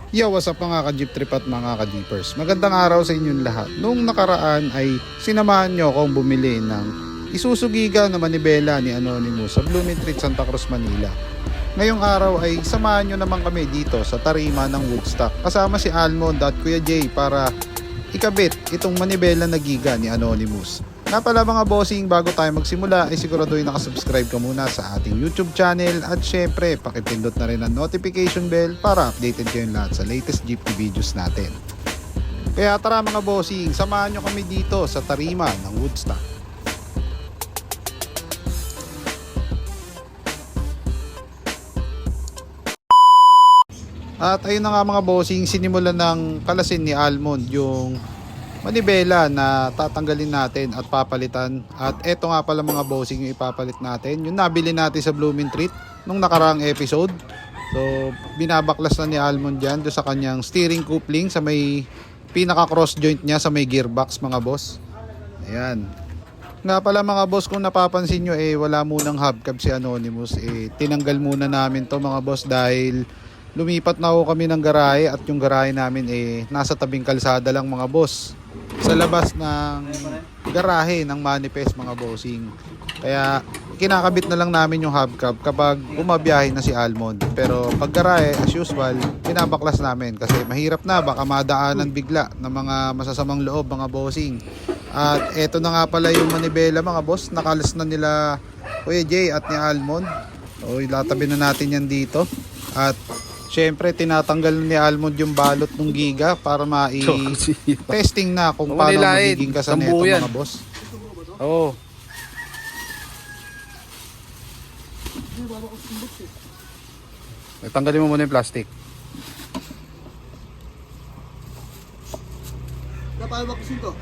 Yo, what's up mga ka-jeep trip at mga ka-jeepers? Magandang araw sa inyong lahat. Noong nakaraan ay sinamahan nyo akong bumili ng Isuzu Giga na manibela ni Anonymous sa Blooming Treat, Santa Cruz, Manila. Ngayong araw ay samahan nyo naman kami dito sa tarima ng Woodstock kasama si Almond at Kuya Jay para ikabit itong manibela na Giga ni Anonymous. Nga pala mga bossing, bago tayo magsimula ay siguraduhin nakasubscribe ka muna sa ating YouTube channel at syempre pakipindot na rin ang notification bell para updated kayong lahat sa latest jeepney videos natin. Kaya tara mga bossing, samahan nyo kami dito sa tarima ng Woodstock. At ayun na nga mga bossing, sinimulan ng kalasin ni Almond yung manibela na tatanggalin natin at papalitan. At eto nga pala mga bossing yung ipapalit natin, yung nabili natin sa Blooming Treat nung nakaraang episode. So binabaklas na ni Almond dyan doon sa kanyang steering coupling sa may pinaka cross joint niya sa may gearbox mga boss. Ayan. Nga pala mga boss, kung napapansin nyo wala munang hubcap si Anonymous. Tinanggal muna namin to mga boss dahil lumipat na ako kami ng garahe at yung garahe namin nasa tabing kalsada lang mga boss, sa labas ng garahe ng Manifest mga bossing. Kaya kinakabit na lang namin yung hubcap kapag bumabiyahe na si Almond. Pero pag garahe as usual, binabaklas namin kasi mahirap na, baka madaanan bigla ng mga masasamang loob mga bossing. At eto na nga pala yung manibela mga boss, nakalas na nila Kuya Jay at ni Almond. So ilatabi na natin yan dito. At syempre tinatanggal ni Almond yung balot ng Giga para testing na kung paano magiging kasaneto mga boss. Oo. Tanggalin mo muna yung plastic. Napawaksin to.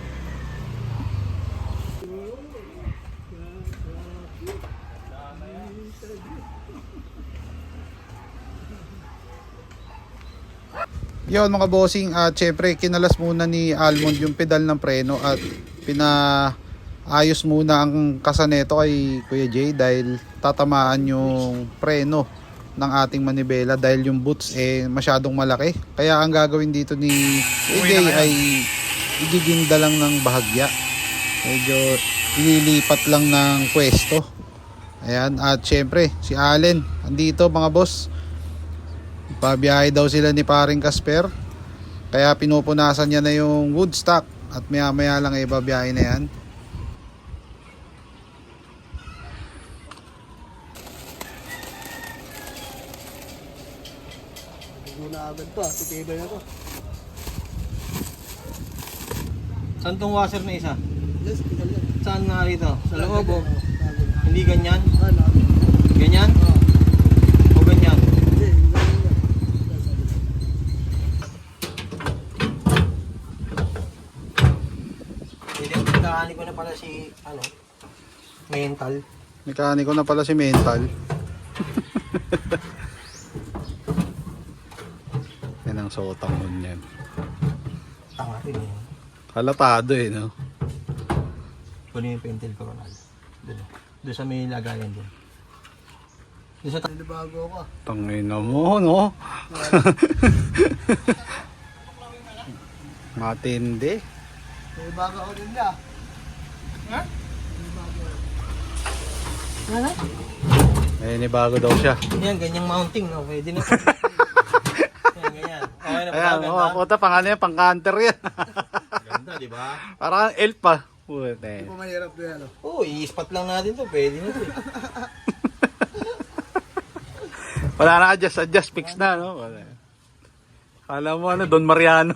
Yon mga bossing, at syempre kinalas muna ni Almond yung pedal ng preno at pinaayos muna ang kasaneto kay Kuya Jay dahil tatamaan yung preno ng ating manibela dahil yung boots masyadong malaki. Kaya ang gagawin dito ni Kuya Jay ay igiginda lang ng bahagya. Medyo ililipat lang ng pwesto. Ayan, at syempre si Allen andito mga boss. Pabiyahe daw sila ni paring Casper, kaya pinupunasan niya na yung Woodstock at maya maya lang babiyahe na yan. Muna agad to, titibay na to. Saan tong washer na isa? Yes, tignan yan. Saan nga rito? Sa loob o? Hindi ganyan? Ano? Ganyan? O ganyan? Hindi, ganyan. Mekaniko na pala si, mental. Mekaniko na pala si Mental. Yan ang sotang nun yan. Tanga rin eh. Halatado no? Kunin yung pentel coronal. Doon sa may lagayan doon. Doon sa Nilibago ako. Tangina mo, no? Matindi. Nilibago ako din niya. Ha? Ano? Nibago daw siya. Yan, ganyang mounting, no? Pwede na. Yan, ganyan. Okay na Ayan, ganda. puta, pangalan yan, pang-canter yan. Ganda, di ba? Parang elf pa. Hindi po mahirap doon yan. Oo, i-spot lang natin to. Pwede na to eh. Wala na, adjust, fix na, no? Wala. Kala mo, Don Mariano.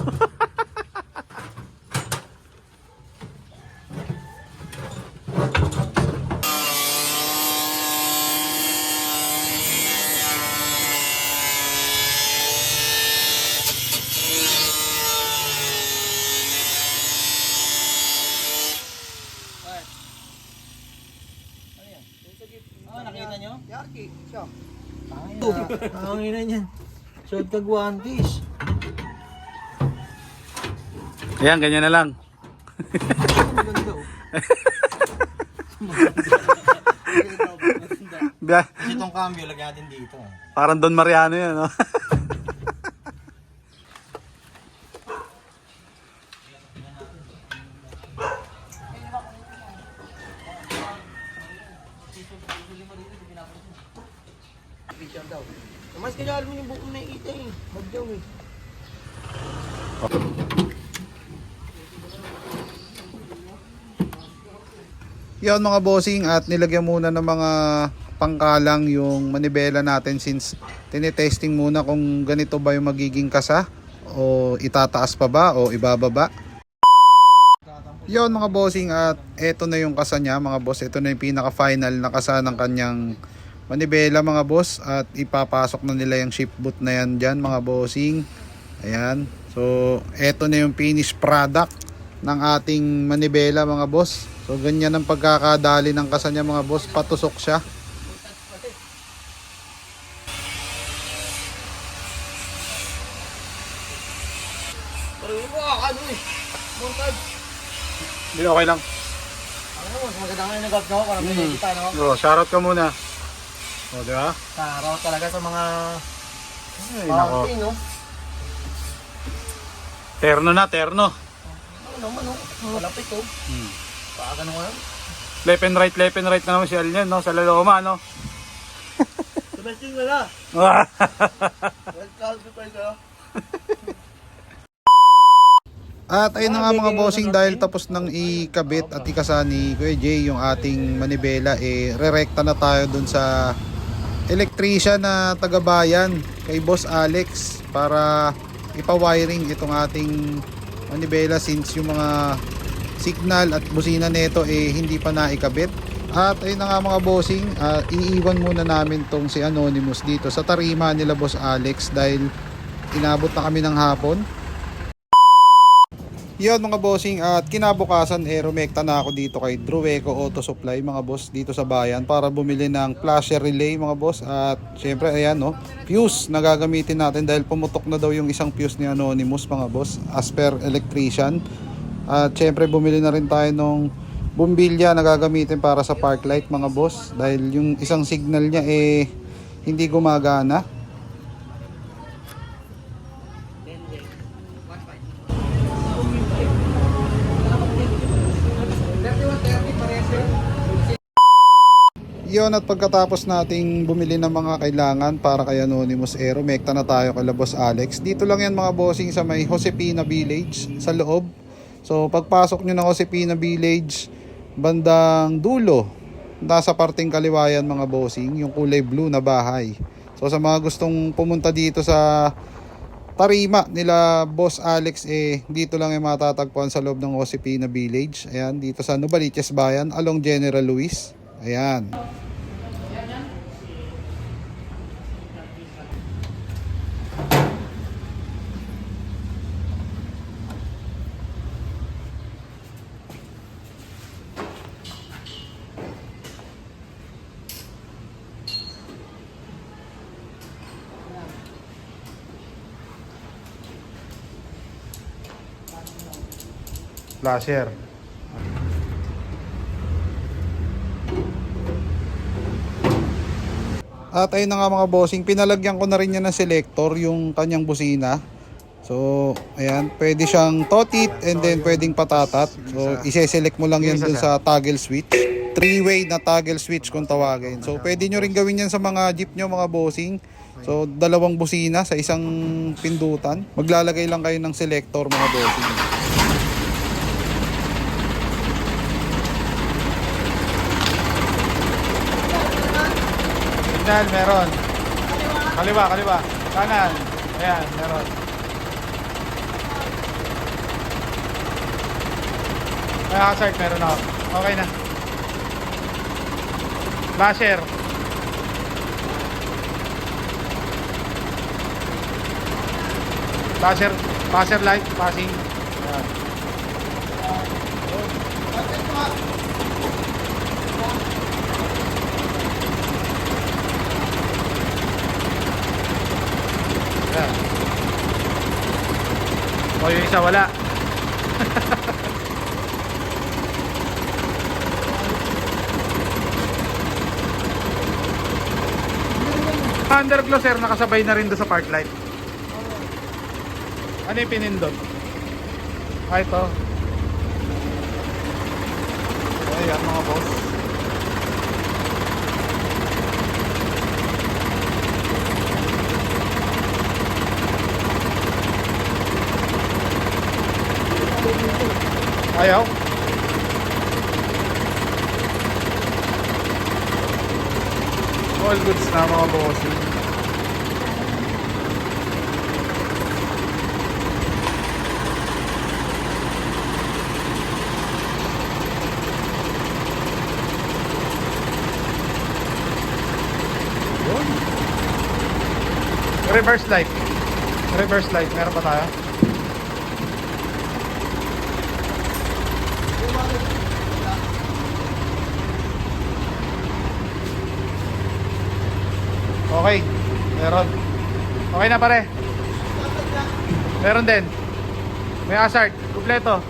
Nakita nyo? Yarki, siya. Tangin na yan. Suot ka guwantes. Ayan, ganyan na lang. Maganda oh. Kasi itong cambio, lagyan natin dito. Parang Don Mariano yan, no? kinalo mo yung buong nakikita eh. Bagyaw eh. Yon mga bossing, at nilagyan muna ng mga pangkalang yung manibela natin since tinetesting muna kung ganito ba yung magiging kasa o itataas pa ba o ibababa. Yon mga bossing, at eto na yung kasa niya mga boss. Ito na yung pinaka final na kasa ng kanyang manibela mga boss, at ipapasok na nila yung ship boot na yan dyan mga bossing. Ayan, so eto na yung finished product ng ating manibela mga boss. So ganyan ang pagkakadali ng kasa niya mga boss, patusok siya. Pero yung mga ano eh. Montag. Hindi, okay lang. Ano mo, maganda nga yung nag-up na ako para may nakikita na ako. Oh, shoutout ka muna. O, di ba? Taraw talaga sa mga Ay, nako. mountain, no? Terno na, terno. Ano naman, no? Malapit, oh. Paaga naman. Left and right na naman si Alien, no? Sa Laloma, no? Sabesting na na. Red card pa ito. At ayun na nga mga bossing, dahil tapos nang ikabit at ikasa ni Kuya Jay yung ating manibela, re-recta na tayo dun sa electrician na taga-bayan kay Boss Alex para ipa-wiring itong ating manibela since yung mga signal at busina nito hindi pa naikabit. At ayun na nga mga bossing, iiwan muna namin tong si Anonymous dito sa tarima nila Boss Alex dahil inabot na kami ng hapon. Yon mga bossing, at kinabukasan rumekta na ako dito kay Drueco Auto Supply mga boss dito sa bayan para bumili ng flasher relay mga boss. At syempre ayan, no, fuse na gagamitin natin dahil pumutok na daw yung isang fuse ni Anonymous mga boss as per electrician. At syempre bumili na rin tayo ng bumbilya na gagamitin para sa park light mga boss dahil yung isang signal niya hindi gumagana. Yon, at pagkatapos nating bumili ng mga kailangan para kay Anonymous rumekta na tayo kay Boss Alex. Dito lang yan mga bossing sa may Josepina Village sa loob. So pagpasok nyo ng Josepina Village, bandang dulo, nasa parting kaliwayan mga bossing, yung kulay blue na bahay. So sa mga gustong pumunta dito sa tarima nila Boss Alex, dito lang yung matatagpuan sa loob ng Josepina Village. Ayan, dito sa Novaliches Bayan along General Luis. Ayan. Flasher. At ayun na nga mga bossing, pinalagyan ko na rin yan ng selector yung kanyang busina. So ayan, pwede siyang totit and then pwedeng patatat. So ise-select mo lang yan dun sa toggle switch. 3-way na toggle switch kung tawagin. So pwede nyo rin gawin yan sa mga jeep nyo mga bossing. So dalawang busina sa isang pindutan. Maglalagay lang kayo ng selector mga bossing. Signal, meron. Kaliwa. Kanan. Ayan, meron. May hazard, meron ako. Okay na. Flasher. Flasher light, passing. Ayan. Ayan. O yung isa wala. Underglow sir, nakasabay na rin doon sa park light. Ano yung pinindot? Ito. Ayan mga boss. Ayaw? All goods na mga bossing. Yun. Reverse light. Reverse light. Meron pa tayo? Okay. Meron. Okay na pare. Meron din. May hazard. Kompleto.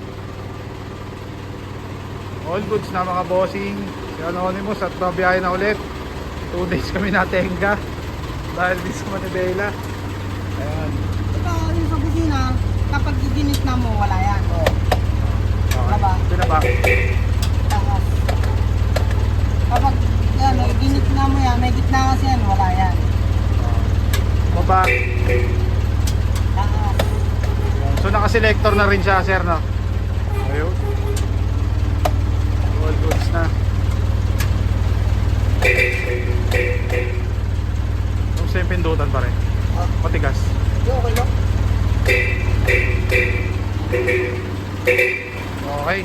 All goods na mga bossing. Si Anonymous at babiyahe na ulit. 2 days kami natenga. Dahil di sa Manibela. Ayan. Ito rin sa kusina, kapag giginit na mo, wala yan. Okay. Baba. Pinaba. Takas. Kapag yan, ginit na mo yan, may gitna kasi yan, wala yan. Baba. Takas. So naka-selector na rin siya, sir, no? Ayun. All goods na. Yung same pindutan pa rin. Matigas. Okay lang. Okay.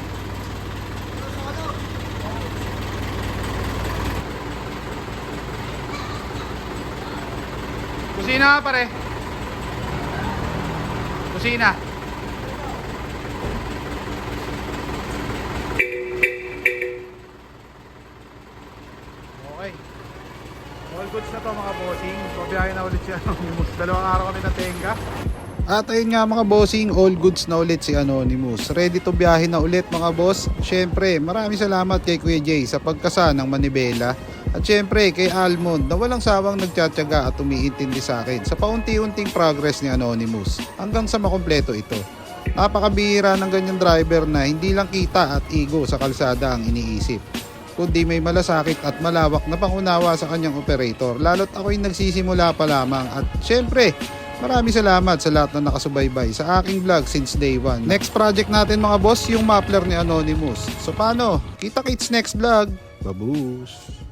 Kusina pare. Kusina. Okay. All goods na to mga bossing. Pabiyahe na ulit siya. Dalawang araw kami na tenga. At ayun nga mga bossing, all goods na ulit si Anonymous. Ready to biyahe na ulit mga boss. Syempre, maraming salamat kay Kuya Jay sa pagkasa ng Manibela. At syempre kay Almond na walang sawang nagtsatsaga at umiintindi sa akin sa paunti-unting progress ni Anonymous hanggang sa makumpleto ito. Napakabihira ng ganyang driver na hindi lang kita at ego sa kalsada ang iniisip, kundi may malasakit at malawak na pangunawa sa kanyang operator, lalo't ako'y nagsisimula pa lamang. At syempre, maraming salamat sa lahat na nakasubaybay sa aking vlog since day 1. Next project natin mga boss, yung muffler ni Anonymous. So paano? Kita-kits next vlog. Babush!